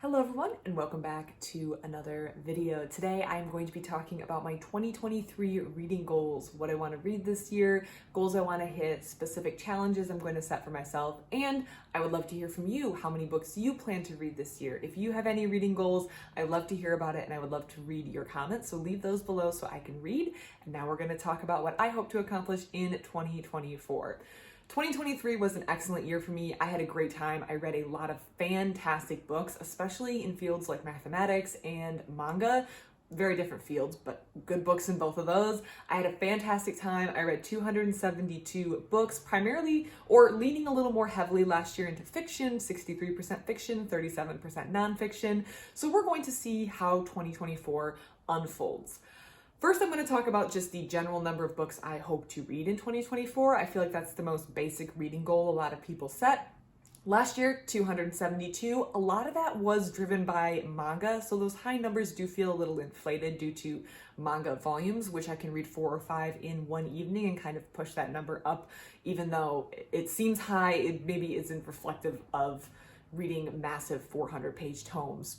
Hello everyone and welcome back to another video. Today I'm going to be talking about my 2023 reading goals, what I want to read this year, goals I want to hit, specific challenges I'm going to set for myself, and I would love to hear from you how many books you plan to read this year. If you have any reading goals, I'd love to hear about it and I would love to read your comments, so leave those below so I can read. And now we're going to talk about what I hope to accomplish in 2024. 2023 was an excellent year for me. I had a great time. I read a lot of fantastic books, especially in fields like mathematics and manga. Very different fields, but good books in both of those. I had a fantastic time. I read 272 books, primarily or leaning a little more heavily last year into fiction, 63% fiction, 37% nonfiction. So we're going to see how 2024 unfolds. First, I'm going to talk about just the general number of books I hope to read in 2024. I feel like that's the most basic reading goal a lot of people set. Last year, 272. A lot of that was driven by manga, so those high numbers do feel a little inflated due to manga volumes, which I can read 4 or 5 in one evening and kind of push that number up, even though it seems high, it maybe isn't reflective of reading massive 400-page tomes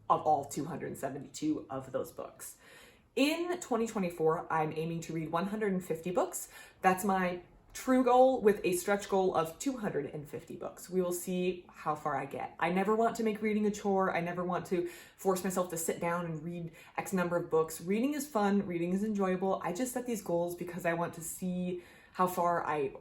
of all 272 of those books. In 2024, I'm aiming to read 150 books. That's my true goal with a stretch goal of 250 books. We will see how far I get. I never want to make reading a chore. I never want to force myself to sit down and read X number of books. Reading is fun. Reading is enjoyable. I just set these goals because I want to see how far I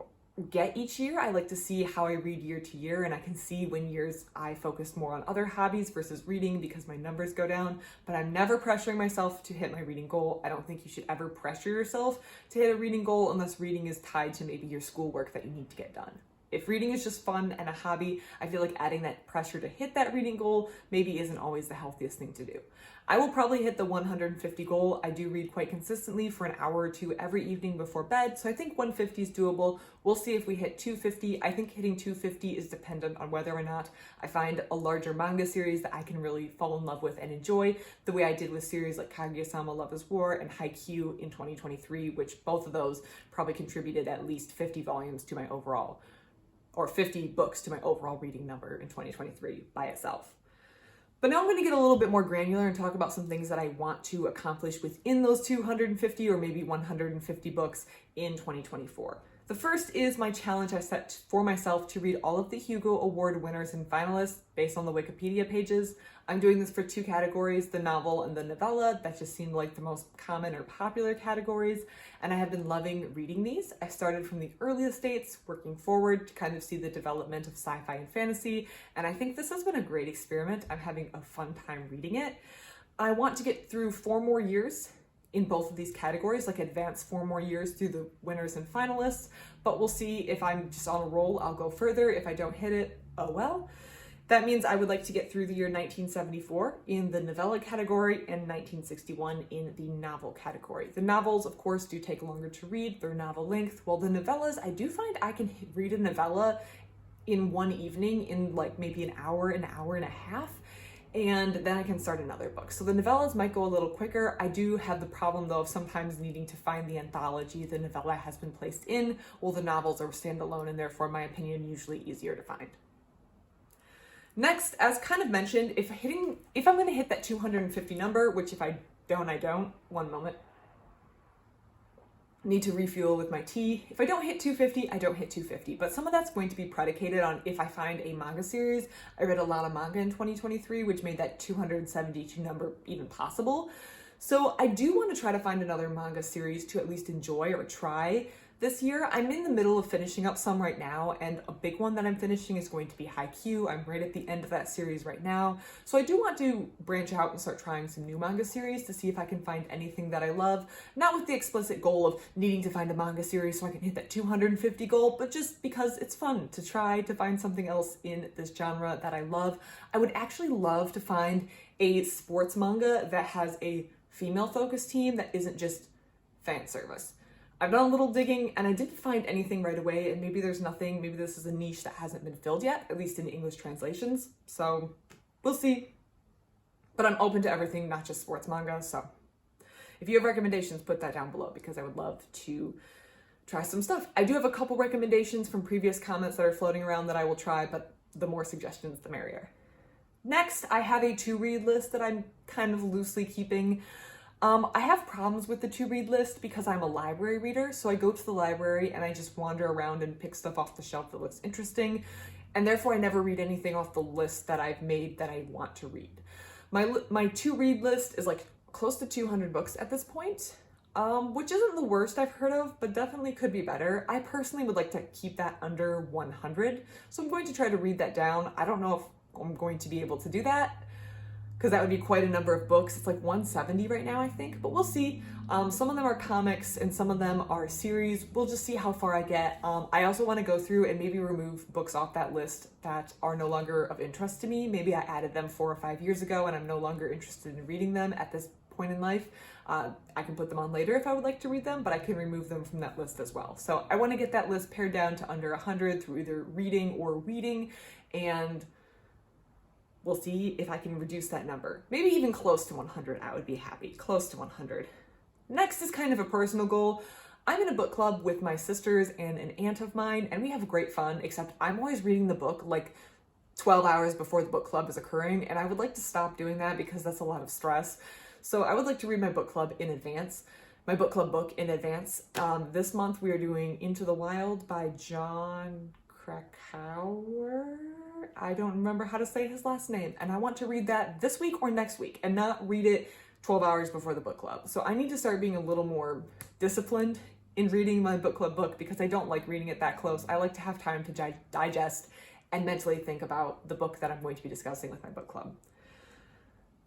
get each year. I like to see how I read year to year, and I can see when years I focus more on other hobbies versus reading because my numbers go down, but I'm never pressuring myself to hit my reading goal. I don't think you should ever pressure yourself to hit a reading goal unless reading is tied to maybe your schoolwork that you need to get done. If reading is just fun and a hobby, I feel like adding that pressure to hit that reading goal maybe isn't always the healthiest thing to do. I will probably hit the 150 goal. I do read quite consistently for an hour or two every evening before bed, so I think 150 is doable. We'll see if we hit 250. I think hitting 250 is dependent on whether or not I find a larger manga series that I can really fall in love with and enjoy, the way I did with series like Kaguya-sama Love is War and Haikyuu in 2023, which both of those probably contributed at least 50 volumes to my overall, or 50 books to my overall reading number in 2023 by itself. But now I'm going to get a little bit more granular and talk about some things that I want to accomplish within those 250 or maybe 150 books in 2024. The first is my challenge I set for myself to read all of the Hugo Award winners and finalists based on the Wikipedia pages. I'm doing this for 2 categories, the novel and the novella. That just seemed like the most common or popular categories, and I have been loving reading these. I started from the earliest dates, working forward to kind of see the development of sci-fi and fantasy, and I think this has been a great experiment. I'm having a fun time reading it. I want to get through 4 more years in both of these categories, like advance 4 more years through the winners and finalists, but we'll see. If I'm just on a roll, I'll go further. If I don't hit it, oh well. That means I would like to get through the year 1974 in the novella category and 1961 in the novel category. The novels, of course, do take longer to read. They're novel length, while the novellas, I do find I can read a novella in one evening in like maybe an hour and a half, and then I can start another book. So the novellas might go a little quicker. I do have the problem though of sometimes needing to find the anthology the novella has been placed in, while the novels are standalone and therefore, in my opinion, usually easier to find. Next, as kind of mentioned, if I'm going to hit that 250 number, which if I don't, one moment. Need to refuel with my tea. If I don't hit 250, I don't hit 250, but some of that's going to be predicated on if I find a manga series. I read a lot of manga in 2023, which made that 272 number even possible. So I do want to try to find another manga series to at least enjoy or try this year. I'm in the middle of finishing up some right now, and a big one that I'm finishing is going to be Haikyuu. I'm right at the end of that series right now. So I do want to branch out and start trying some new manga series to see if I can find anything that I love, not with the explicit goal of needing to find a manga series so I can hit that 250 goal, but just because it's fun to try to find something else in this genre that I love. I would actually love to find a sports manga that has a female-focused team that isn't just fan service. I've done a little digging and I didn't find anything right away, and maybe there's nothing, maybe this is a niche that hasn't been filled yet, at least in English translations, so we'll see. But I'm open to everything, not just sports manga, so if you have recommendations, put that down below because I would love to try some stuff. I do have a couple recommendations from previous comments that are floating around that I will try, but the more suggestions, the merrier. Next, I have a to-read list that I'm kind of loosely keeping. I have problems with the to-read list because I'm a library reader, so I go to the library and I just wander around and pick stuff off the shelf that looks interesting, and therefore I never read anything off the list that I've made that I want to read. My to-read list is like close to 200 books at this point, which isn't the worst I've heard of, but definitely could be better. I personally would like to keep that under 100, so I'm going to try to read that down. I don't know if I'm going to be able to do that because that would be quite a number of books. It's like 170 right now, I think, but we'll see. Some of them are comics and some of them are series. We'll just see how far I get. I also want to go through and maybe remove books off that list that are no longer of interest to me. Maybe I added them 4 or 5 years ago and I'm no longer interested in reading them at this point in life. I can put them on later if I would like to read them, but I can remove them from that list as well. So I want to get that list pared down to under 100 through either reading or weeding, and we'll see if I can reduce that number. Maybe even close to 100, I would be happy. Close to 100. Next is kind of a personal goal. I'm in a book club with my sisters and an aunt of mine, and we have great fun, except I'm always reading the book like 12 hours before the book club is occurring, and I would like to stop doing that because that's a lot of stress. So I would like to read my book club in advance. My book club book in advance. This month we are doing Into the Wild by Jon Krakauer. I don't remember how to say his last name, and I want to read that this week or next week and not read it 12 hours before the book club. So I need to start being a little more disciplined in reading my book club book because I don't like reading it that close. I like to have time to digest and mentally think about the book that I'm going to be discussing with my book club.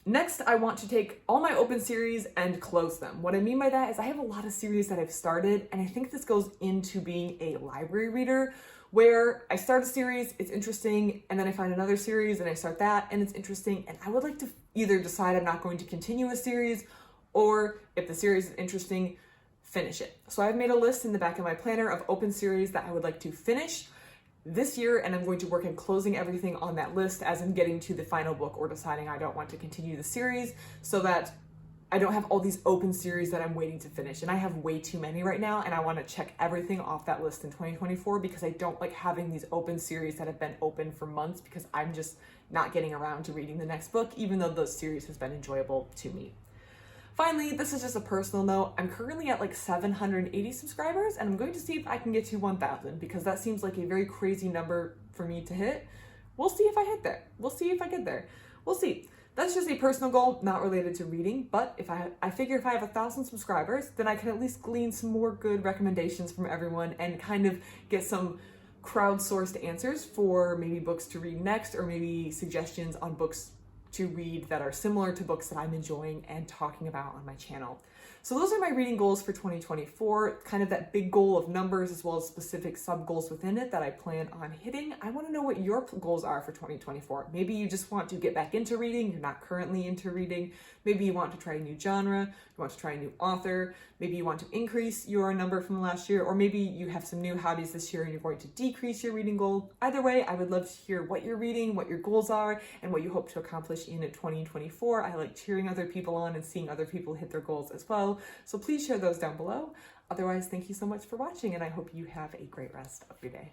Next, I want to take all my open series and close them. What I mean by that is I have a lot of series that I've started, and I think this goes into being a library reader, where I start a series, it's interesting, and then I find another series and I start that and it's interesting, and I would like to either decide I'm not going to continue a series, or if the series is interesting, finish it. So I've made a list in the back of my planner of open series that I would like to finish this year, and I'm going to work on closing everything on that list, as in getting to the final book or deciding I don't want to continue the series, so that I don't have all these open series that I'm waiting to finish. And I have way too many right now, and I want to check everything off that list in 2024 because I don't like having these open series that have been open for months because I'm just not getting around to reading the next book, even though those series has been enjoyable to me. Finally, this is just a personal note. I'm currently at like 780 subscribers, and I'm going to see if I can get to 1,000 because that seems like a very crazy number for me to hit. We'll see if I hit there. We'll see if I get there. We'll see. That's just a personal goal, not related to reading, but if I figure if I have 1,000 subscribers, then I can at least glean some more good recommendations from everyone and kind of get some crowdsourced answers for maybe books to read next, or maybe suggestions on books to read that are similar to books that I'm enjoying and talking about on my channel. So those are my reading goals for 2024, kind of that big goal of numbers as well as specific sub goals within it that I plan on hitting. I want to know what your goals are for 2024. Maybe you just want to get back into reading, you're not currently into reading. Maybe you want to try a new genre, you want to try a new author, maybe you want to increase your number from last year, or maybe you have some new hobbies this year and you're going to decrease your reading goal. Either way, I would love to hear what you're reading, what your goals are, and what you hope to accomplish in 2024. I like cheering other people on and seeing other people hit their goals as well. So please share those down below. Otherwise, thank you so much for watching, and I hope you have a great rest of your day.